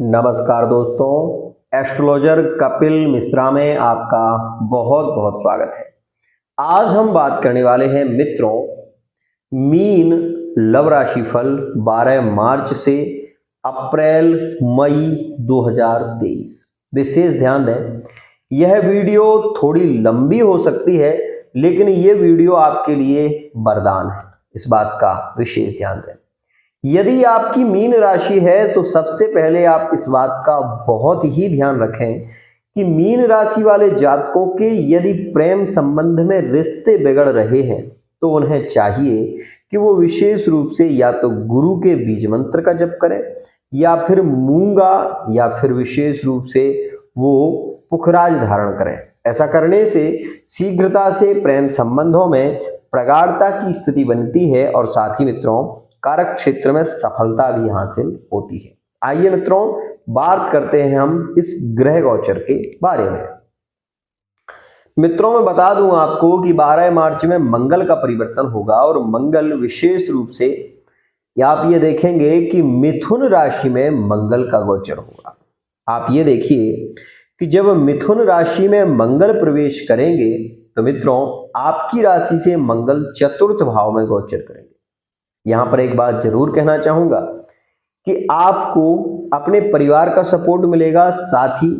नमस्कार दोस्तों, एस्ट्रोलॉजर कपिल मिश्रा में आपका बहुत बहुत स्वागत है। आज हम बात करने वाले हैं मित्रों, मीन लव राशि फल 12 मार्च से अप्रैल मई 2023। विशेष ध्यान दें, यह वीडियो थोड़ी लंबी हो सकती है, लेकिन यह वीडियो आपके लिए वरदान है, इस बात का विशेष ध्यान दें। यदि आपकी मीन राशि है तो सबसे पहले आप इस बात का बहुत ही ध्यान रखें कि मीन राशि वाले जातकों के यदि प्रेम संबंध में रिश्ते बिगड़ रहे हैं तो उन्हें चाहिए कि वो विशेष रूप से या तो गुरु के बीज मंत्र का जप करें या फिर मूंगा या फिर विशेष रूप से वो पुखराज धारण करें। ऐसा करने से शीघ्रता से प्रेम संबंधों में प्रगाढ़ता की स्थिति बनती है और साथ ही मित्रों कारक क्षेत्र में सफलता भी हासिल होती है। आइए मित्रों, बात करते हैं हम इस ग्रह गोचर के बारे में। मित्रों मैं बता दूं आपको कि 12 मार्च में मंगल का परिवर्तन होगा और मंगल विशेष रूप से आप ये देखेंगे कि मिथुन राशि में मंगल का गोचर होगा। आप ये देखिए कि जब मिथुन राशि में मंगल प्रवेश करेंगे तो मित्रों आपकी राशि से मंगल चतुर्थ भाव में गोचर करेंगे। यहां पर एक बात जरूर कहना चाहूंगा कि आपको अपने परिवार का सपोर्ट मिलेगा, साथ ही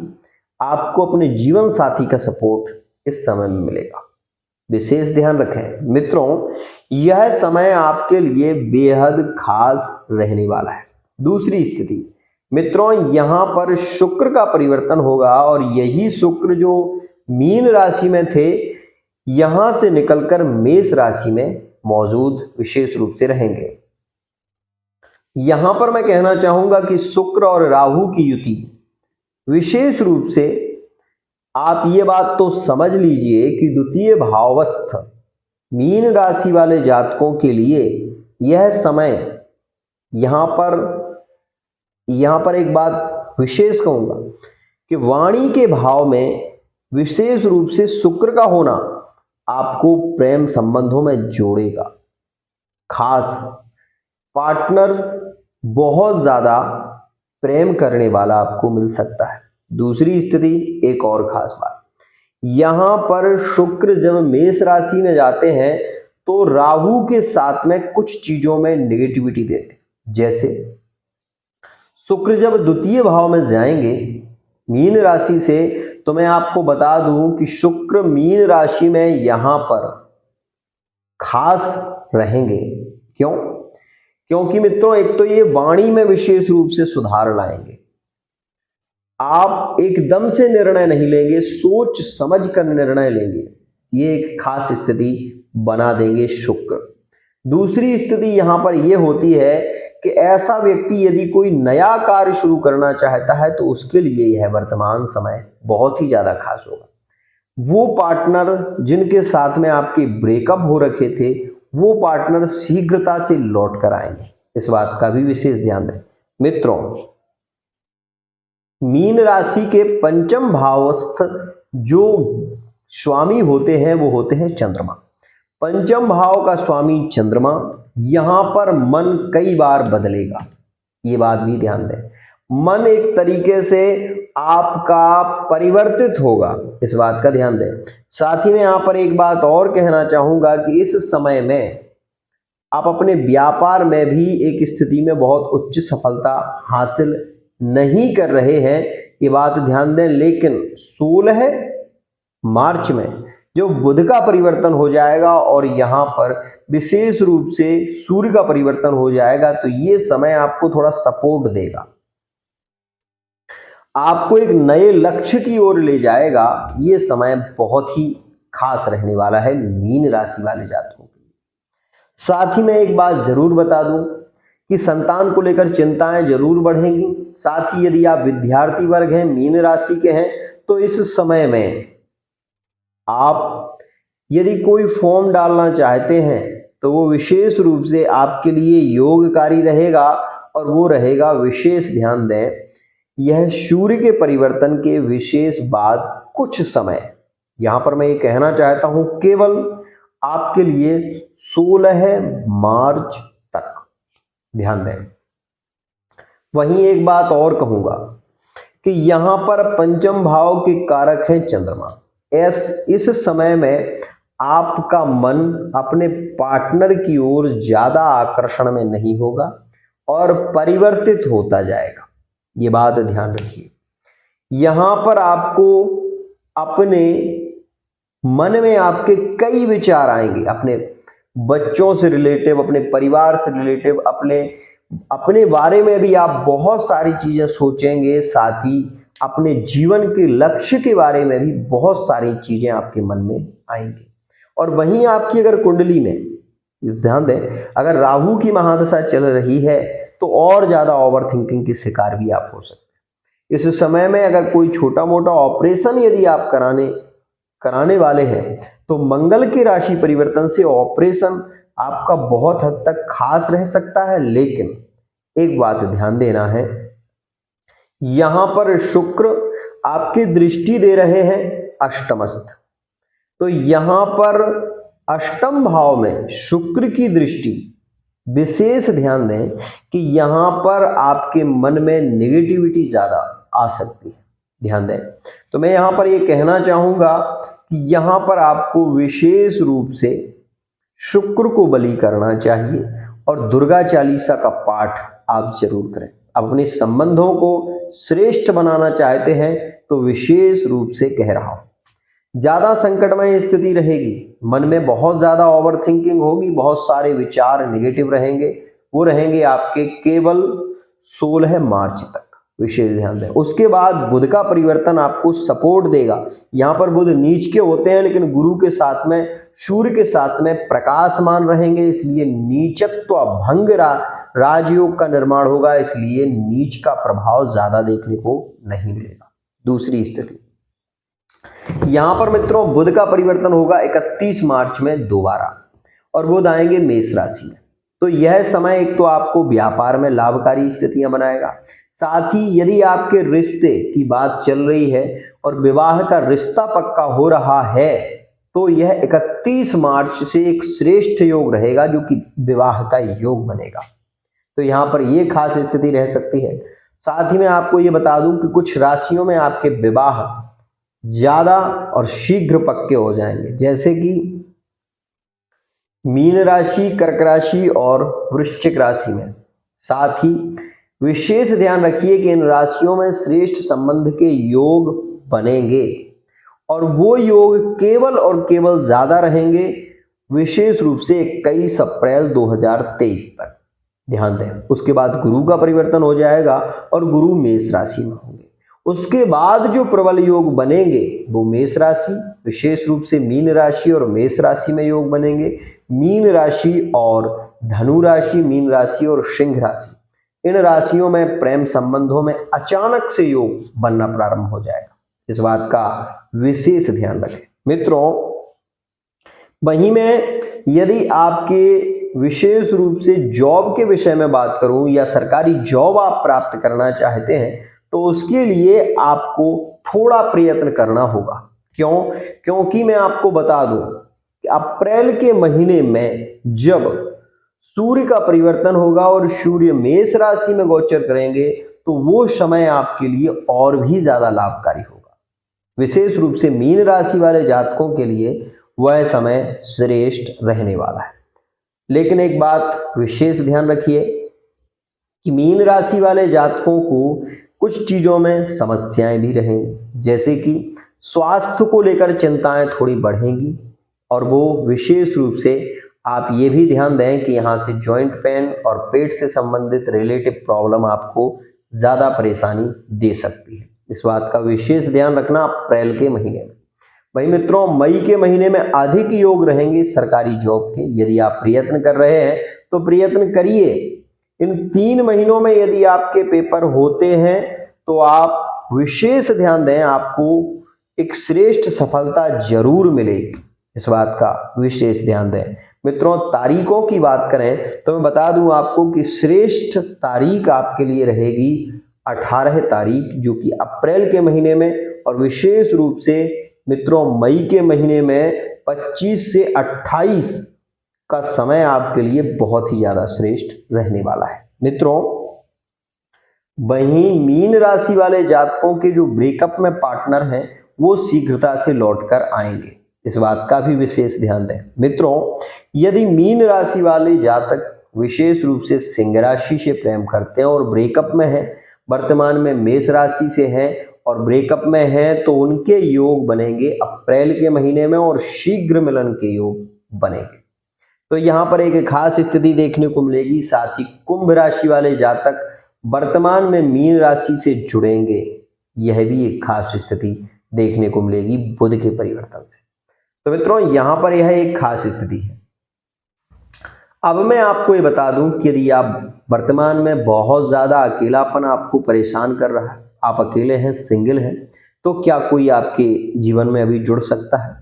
आपको अपने जीवन साथी का सपोर्ट इस समय में मिलेगा। विशेष ध्यान रखें मित्रों, यह समय आपके लिए बेहद खास रहने वाला है। दूसरी स्थिति मित्रों, यहां पर शुक्र का परिवर्तन होगा और यही शुक्र जो मीन राशि में थे यहां से निकलकर मेष राशि में मौजूद विशेष रूप से रहेंगे। यहां पर मैं कहना चाहूंगा कि शुक्र और राहु की युति विशेष रूप से आप ये बात तो समझ लीजिए कि द्वितीय भावस्थ मीन राशि वाले जातकों के लिए यह समय यहां पर एक बात विशेष कहूंगा कि वाणी के भाव में विशेष रूप से शुक्र का होना आपको प्रेम संबंधों में जोड़ेगा। खास पार्टनर बहुत ज्यादा प्रेम करने वाला आपको मिल सकता है। दूसरी स्थिति एक और खास बात, यहां पर शुक्र जब मेष राशि में जाते हैं तो राहु के साथ में कुछ चीजों में नेगेटिविटी देते। जैसे शुक्र जब द्वितीय भाव में जाएंगे मीन राशि से, तो मैं आपको बता दूं कि शुक्र मीन राशि में यहां पर खास रहेंगे। क्यों? क्योंकि मित्रों एक तो ये वाणी में विशेष रूप से सुधार लाएंगे। आप एकदम से निर्णय नहीं लेंगे, सोच समझ कर निर्णय लेंगे। ये एक खास स्थिति बना देंगे शुक्र। दूसरी स्थिति यहां पर यह होती है कि ऐसा व्यक्ति यदि कोई नया कार्य शुरू करना चाहता है तो उसके लिए यह वर्तमान समय बहुत ही ज्यादा खास होगा। वो पार्टनर जिनके साथ में आपके ब्रेकअप हो रखे थे वो पार्टनर शीघ्रता से लौट कर आएंगे, इस बात का भी विशेष ध्यान दें। मित्रों मीन राशि के पंचम भावस्थ जो स्वामी होते हैं वो होते हैं चंद्रमा। पंचम भाव का स्वामी चंद्रमा, यहां पर मन कई बार बदलेगा, ये बात भी ध्यान दें। मन एक तरीके से आपका परिवर्तित होगा, इस बात का ध्यान दें। साथ ही में यहां पर एक बात और कहना चाहूंगा कि इस समय में आप अपने व्यापार में भी एक स्थिति में बहुत उच्च सफलता हासिल नहीं कर रहे हैं, ये बात ध्यान दें। लेकिन 16 मार्च में जो बुध का परिवर्तन हो जाएगा और यहां पर विशेष रूप से सूर्य का परिवर्तन हो जाएगा तो ये समय आपको थोड़ा सपोर्ट देगा, आपको एक नए लक्ष्य की ओर ले जाएगा। ये समय बहुत ही खास रहने वाला है मीन राशि वाले जातकों के लिए। साथ ही मैं एक बात जरूर बता दूं कि संतान को लेकर चिंताएं जरूर बढ़ेंगी। साथ ही यदि आप विद्यार्थी वर्ग हैं, मीन राशि के हैं, तो इस समय में आप यदि कोई फॉर्म डालना चाहते हैं तो वो विशेष रूप से आपके लिए योगकारी रहेगा और वो रहेगा, विशेष ध्यान दें, यह सूर्य के परिवर्तन के विशेष बाद कुछ समय, यहां पर मैं ये कहना चाहता हूं केवल आपके लिए 16 मार्च तक ध्यान दें। वहीं एक बात और कहूंगा कि यहां पर पंचम भाव के कारक है चंद्रमा। इस समय में आपका मन अपने पार्टनर की ओर ज्यादा आकर्षण में नहीं होगा और परिवर्तित होता जाएगा। ये बात ध्यान रखिए। यहां पर आपको अपने मन में आपके कई विचार आएंगे, अपने बच्चों से रिलेटिव, अपने परिवार से रिलेटिव, अपने बारे में भी आप बहुत सारी चीजें सोचेंगे। साथ ही अपने जीवन के लक्ष्य के बारे में भी बहुत सारी चीजें आपके मन में आएंगी। और वहीं आपकी अगर कुंडली में, ध्यान दें, अगर राहु की महादशा चल रही है तो और ज्यादा ओवर थिंकिंग के शिकार भी आप हो सकते हैं। इस समय में अगर कोई छोटा मोटा ऑपरेशन यदि आप कराने वाले हैं तो मंगल के राशि परिवर्तन से ऑपरेशन आपका बहुत हद तक खास रह सकता है। लेकिन एक बात ध्यान देना है, यहां पर शुक्र आपकी दृष्टि दे रहे हैं अष्टमस्थ। तो यहां पर अष्टम भाव में शुक्र की दृष्टि, विशेष ध्यान दें कि यहां पर आपके मन में नेगेटिविटी ज्यादा आ सकती है, ध्यान दें। तो मैं यहां पर ये कहना चाहूंगा कि यहां पर आपको विशेष रूप से शुक्र को बलि करना चाहिए और दुर्गा चालीसा का पाठ आप जरूर करें। अपने संबंधों को श्रेष्ठ बनाना चाहते हैं तो विशेष रूप से कह रहा हूं। ज्यादा संकटमय स्थिति रहेगी, मन में बहुत ज्यादा ओवर थिंकिंग होगी, बहुत सारे विचार नेगेटिव रहेंगे, वो रहेंगे आपके केवल 16 मार्च तक, विशेष ध्यान दें। उसके बाद बुध का परिवर्तन आपको सपोर्ट देगा। यहां पर बुध नीच के होते हैं लेकिन गुरु के साथ में, सूर्य के साथ में प्रकाशमान रहेंगे, इसलिए नीचत्व भंग राजयोग का निर्माण होगा, इसलिए नीच का प्रभाव ज्यादा देखने को नहीं मिलेगा। दूसरी स्थिति, यहां पर मित्रों बुध का परिवर्तन होगा 31 मार्च में दोबारा, और बुध आएंगे मेष राशि में। तो यह समय एक तो आपको व्यापार में लाभकारी स्थितियां बनाएगा, साथ ही यदि आपके रिश्ते की बात चल रही है और विवाह का रिश्ता पक्का हो रहा है तो यह 31 मार्च से एक श्रेष्ठ योग रहेगा जो कि विवाह का योग बनेगा। तो यहां पर यह खास स्थिति रह सकती है। साथ ही मैं आपको यह बता दूं कि कुछ राशियों में आपके विवाह ज्यादा और शीघ्र पक्के हो जाएंगे, जैसे कि मीन राशि, कर्क राशि और वृश्चिक राशि में। साथ ही विशेष ध्यान रखिए कि इन राशियों में श्रेष्ठ संबंध के योग बनेंगे और वो योग केवल और केवल ज्यादा रहेंगे विशेष रूप से 21 अप्रैल 2023 तक, ध्यान दें। उसके बाद गुरु का परिवर्तन हो जाएगा और गुरु मेष राशि में होंगे। उसके बाद जो प्रबल योग बनेंगे वो मेष राशि, विशेष रूप से मीन राशि और मेष राशि में योग बनेंगे। मीन राशि और धनु राशि, मीन राशि और सिंह राशि, इन राशियों में प्रेम संबंधों में अचानक से योग बनना प्रारंभ हो जाएगा। इस बात का विशेष ध्यान रखें मित्रों। वहीं में यदि आपके विशेष रूप से जॉब के विषय में बात करूं या सरकारी जॉब आप प्राप्त करना चाहते हैं तो उसके लिए आपको थोड़ा प्रयत्न करना होगा। क्यों? क्योंकि मैं आपको बता दूं कि अप्रैल के महीने में जब सूर्य का परिवर्तन होगा और सूर्य मेष राशि में गोचर करेंगे तो वो समय आपके लिए और भी ज्यादा लाभकारी होगा। विशेष रूप से मीन राशि वाले जातकों के लिए वह समय श्रेष्ठ रहने वाला है। लेकिन एक बात विशेष ध्यान रखिए कि मीन राशि वाले जातकों को कुछ चीजों में समस्याएं भी रहेंगी, जैसे कि स्वास्थ्य को लेकर चिंताएं थोड़ी बढ़ेंगी और वो विशेष रूप से आप ये भी ध्यान दें कि यहाँ से जॉइंट पेन और पेट से संबंधित रिलेटिव प्रॉब्लम आपको ज्यादा परेशानी दे सकती है। इस बात का विशेष ध्यान रखना अप्रैल के महीने में। वही मित्रों मई के महीने में अधिक योग रहेंगे सरकारी जॉब के। यदि आप प्रयत्न कर रहे हैं तो प्रयत्न करिए। इन 3 महीनों में यदि आपके पेपर होते हैं तो आप विशेष ध्यान दें, आपको एक श्रेष्ठ सफलता जरूर मिलेगी। इस बात का विशेष ध्यान दें मित्रों। तारीखों की बात करें तो मैं बता दूं आपको कि श्रेष्ठ तारीख आपके लिए रहेगी 18 तारीख जो कि अप्रैल के महीने में, और विशेष रूप से मित्रों मई के महीने में 25 से 28 का समय आपके लिए बहुत ही ज्यादा श्रेष्ठ रहने वाला है। मित्रों वहीं मीन राशि वाले जातकों के जो ब्रेकअप में पार्टनर हैं वो शीघ्रता से लौटकर आएंगे, इस बात का भी विशेष ध्यान दें। मित्रों, यदि मीन राशि वाले जातक विशेष रूप से सिंह राशि से प्रेम करते हैं और ब्रेकअप में हैं, वर्तमान में मेष राशि से हैं और ब्रेकअप में हैं, तो उनके योग बनेंगे अप्रैल के महीने में और शीघ्र मिलन के योग बनेंगे। तो यहाँ पर एक खास स्थिति देखने को मिलेगी। साथ ही कुंभ राशि वाले जातक वर्तमान में मीन राशि से जुड़ेंगे, यह भी एक खास स्थिति देखने को मिलेगी बुध के परिवर्तन से। तो मित्रों, यहाँ पर यह एक खास स्थिति है। अब मैं आपको ये बता दूं कि यदि आप वर्तमान में बहुत ज्यादा अकेलापन आपको परेशान कर रहा है, आप अकेले हैं, सिंगल हैं, तो क्या कोई आपके जीवन में अभी जुड़ सकता है?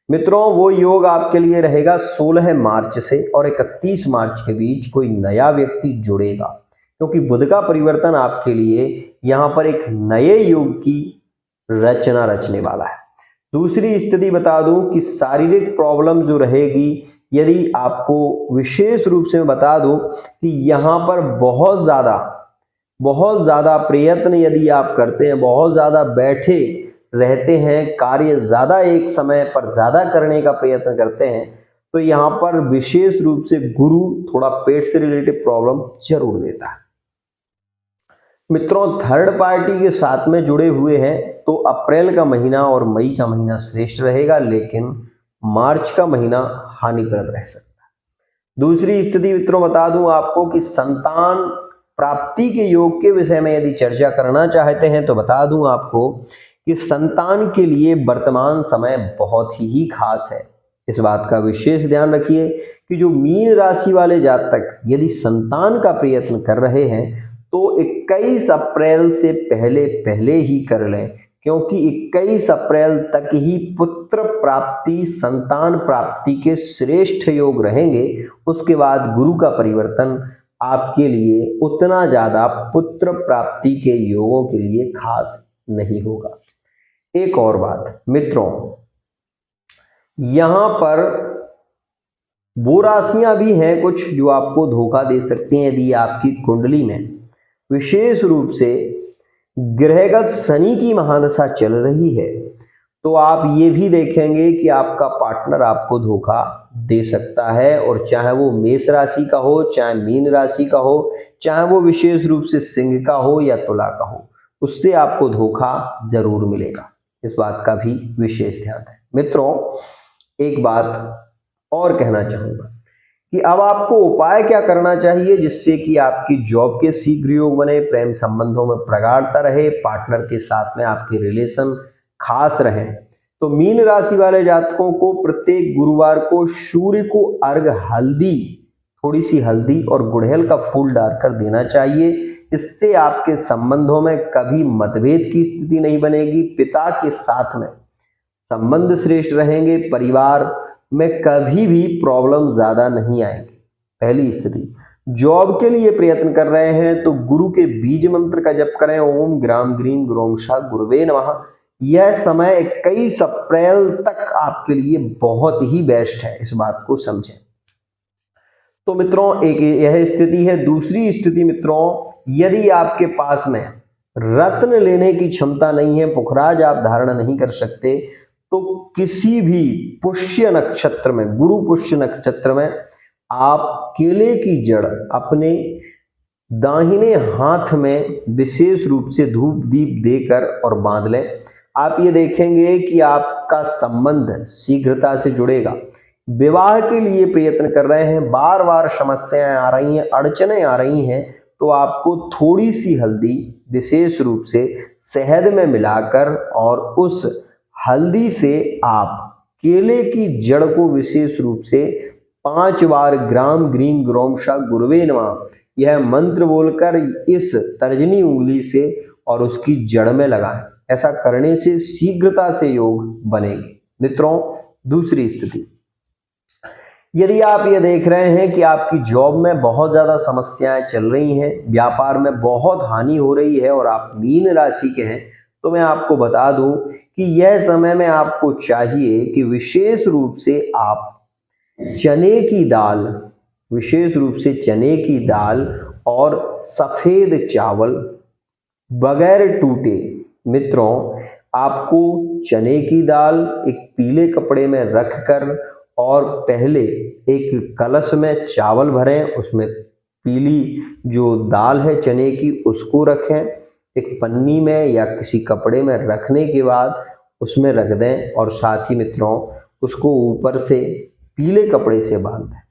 मित्रों, वो योग आपके लिए रहेगा 16 मार्च से और 31 मार्च के बीच कोई नया व्यक्ति जुड़ेगा, क्योंकि बुध का परिवर्तन आपके लिए यहाँ पर एक नए योग की रचना रचने वाला है। दूसरी स्थिति बता दूं कि शारीरिक प्रॉब्लम जो रहेगी, यदि आपको विशेष रूप से मैं बता दूं कि यहाँ पर बहुत ज्यादा प्रयत्न यदि आप करते हैं, बहुत ज्यादा बैठे रहते हैं, कार्य ज्यादा एक समय पर ज्यादा करने का प्रयत्न करते हैं, तो यहाँ पर विशेष रूप से गुरु थोड़ा पेट से रिलेटेड प्रॉब्लम जरूर देता है। मित्रों, थर्ड पार्टी के साथ में जुड़े हुए हैं तो अप्रैल का महीना और मई का महीना श्रेष्ठ रहेगा, लेकिन मार्च का महीना हानिप्रद रह सकता है। दूसरी स्थिति मित्रों बता दूं आपको कि संतान प्राप्ति के योग के विषय में यदि चर्चा करना चाहते हैं तो बता दूं आपको कि संतान के लिए वर्तमान समय बहुत ही खास है। इस बात का विशेष ध्यान रखिए कि जो मीन राशि वाले जातक यदि संतान का प्रयत्न कर रहे हैं तो 21 अप्रैल से पहले ही कर लें, क्योंकि 21 अप्रैल तक ही पुत्र प्राप्ति, संतान प्राप्ति के श्रेष्ठ योग रहेंगे। उसके बाद गुरु का परिवर्तन आपके लिए उतना ज्यादा पुत्र प्राप्ति के योगों के लिए खास नहीं होगा। एक और बात मित्रों, यहां पर वो राशियां भी हैं कुछ जो आपको धोखा दे सकती हैं। यदि आपकी कुंडली में विशेष रूप से ग्रहगत शनि की महादशा चल रही है तो आप ये भी देखेंगे कि आपका पार्टनर आपको धोखा दे सकता है, और चाहे वो मेष राशि का हो, चाहे मीन राशि का हो, चाहे वो विशेष रूप से सिंह का हो या तुला का हो, उससे आपको धोखा जरूर मिलेगा। इस बात का भी विशेष ध्यान है। मित्रों, एक बात और कहना चाहूंगा कि अब आपको उपाय क्या करना चाहिए जिससे कि आपकी जॉब के शीघ्र योग बने, प्रेम संबंधों में प्रगाढ़ता रहे, पार्टनर के साथ में आपके रिलेशन खास रहे। तो मीन राशि वाले जातकों को प्रत्येक गुरुवार को सूर्य को अर्घ हल्दी, थोड़ी सी हल्दी और गुड़हल का फूल डालकर देना चाहिए। इससे आपके संबंधों में कभी मतभेद की स्थिति नहीं बनेगी, पिता के साथ में संबंध श्रेष्ठ रहेंगे, परिवार में कभी भी प्रॉब्लम ज्यादा नहीं आएगी। पहली स्थिति, जॉब के लिए प्रयत्न कर रहे हैं तो गुरु के बीज मंत्र का जप करें, ओम ग्राम ग्रीम गुरोंशा गुरुवे नमः। यह समय 21 अप्रैल तक आपके लिए बहुत ही बेस्ट है, इस बात को समझें। तो मित्रों, एक यह स्थिति है। दूसरी स्थिति मित्रों, यदि आपके पास में रत्न लेने की क्षमता नहीं है, पुखराज आप धारण नहीं कर सकते, तो किसी भी पुष्य नक्षत्र में, गुरु पुष्य नक्षत्र में आप केले की जड़ अपने दाहिने हाथ में विशेष रूप से धूप दीप देकर और बांध लें। आप ये देखेंगे कि आपका संबंध शीघ्रता से जुड़ेगा। विवाह के लिए प्रयत्न कर रहे हैं, बार बार समस्याएं आ रही हैं, अड़चने आ रही हैं, तो आपको थोड़ी सी हल्दी विशेष रूप से शहद में मिलाकर और उस हल्दी से आप केले की जड़ को विशेष रूप से 5 बार ग्राम ग्रीम ग्रोमशा गुरुवे नमः यह मंत्र बोलकर इस तर्जनी उंगली से और उसकी जड़ में लगाएं। ऐसा करने से शीघ्रता से योग बनेंगे। मित्रों, दूसरी स्थिति, यदि आप ये देख रहे हैं कि आपकी जॉब में बहुत ज्यादा समस्याएं चल रही हैं, व्यापार में बहुत हानि हो रही है और आप मीन राशि के हैं, तो मैं आपको बता दूं कि यह समय में आपको चाहिए कि विशेष रूप से आप चने की दाल, विशेष रूप से चने की दाल और सफेद चावल बगैर टूटे। मित्रों, आपको चने की दाल एक पीले कपड़े में रखकर और पहले एक कलश में चावल भरें, उसमें पीली जो दाल है चने की उसको रखें, एक पन्नी में या किसी कपड़े में रखने के बाद उसमें रख दें और साथ ही मित्रों उसको ऊपर से पीले कपड़े से बांध दें।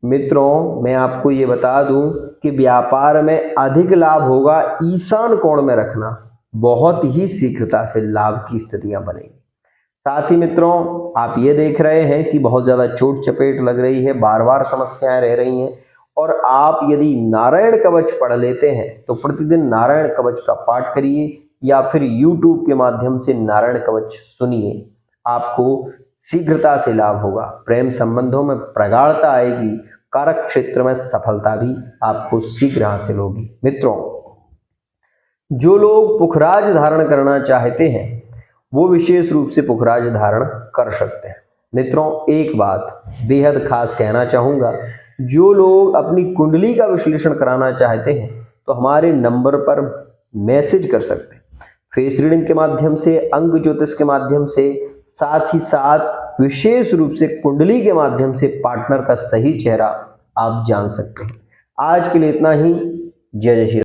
मित्रों, मैं आपको ये बता दूं कि व्यापार में अधिक लाभ होगा ईशान कोण में रखना, बहुत ही शीघ्रता से लाभ की स्थितियां बनेंगी। साथ ही मित्रों, आप ये देख रहे हैं कि बहुत ज्यादा चोट चपेट लग रही है, बार बार समस्याएं रह रही हैं, और आप यदि नारायण कवच पढ़ लेते हैं तो प्रतिदिन नारायण कवच का पाठ करिए या फिर YouTube के माध्यम से नारायण कवच सुनिए, आपको शीघ्रता से लाभ होगा, प्रेम संबंधों में प्रगाढ़ता आएगी, कार्य क्षेत्र में सफलता भी आपको शीघ्र हासिल होगी। मित्रों, जो लोग पुखराज धारण करना चाहते हैं वो विशेष रूप से पुखराज धारण कर सकते हैं। मित्रों, एक बात बेहद खास कहना चाहूंगा, जो लोग अपनी कुंडली का विश्लेषण कराना चाहते हैं तो हमारे नंबर पर मैसेज कर सकते हैं, फेस रीडिंग के माध्यम से, अंक ज्योतिष के माध्यम से, साथ ही साथ विशेष रूप से कुंडली के माध्यम से पार्टनर का सही चेहरा आप जान सकते हैं। आज के लिए इतना ही। जय जय श्री राम।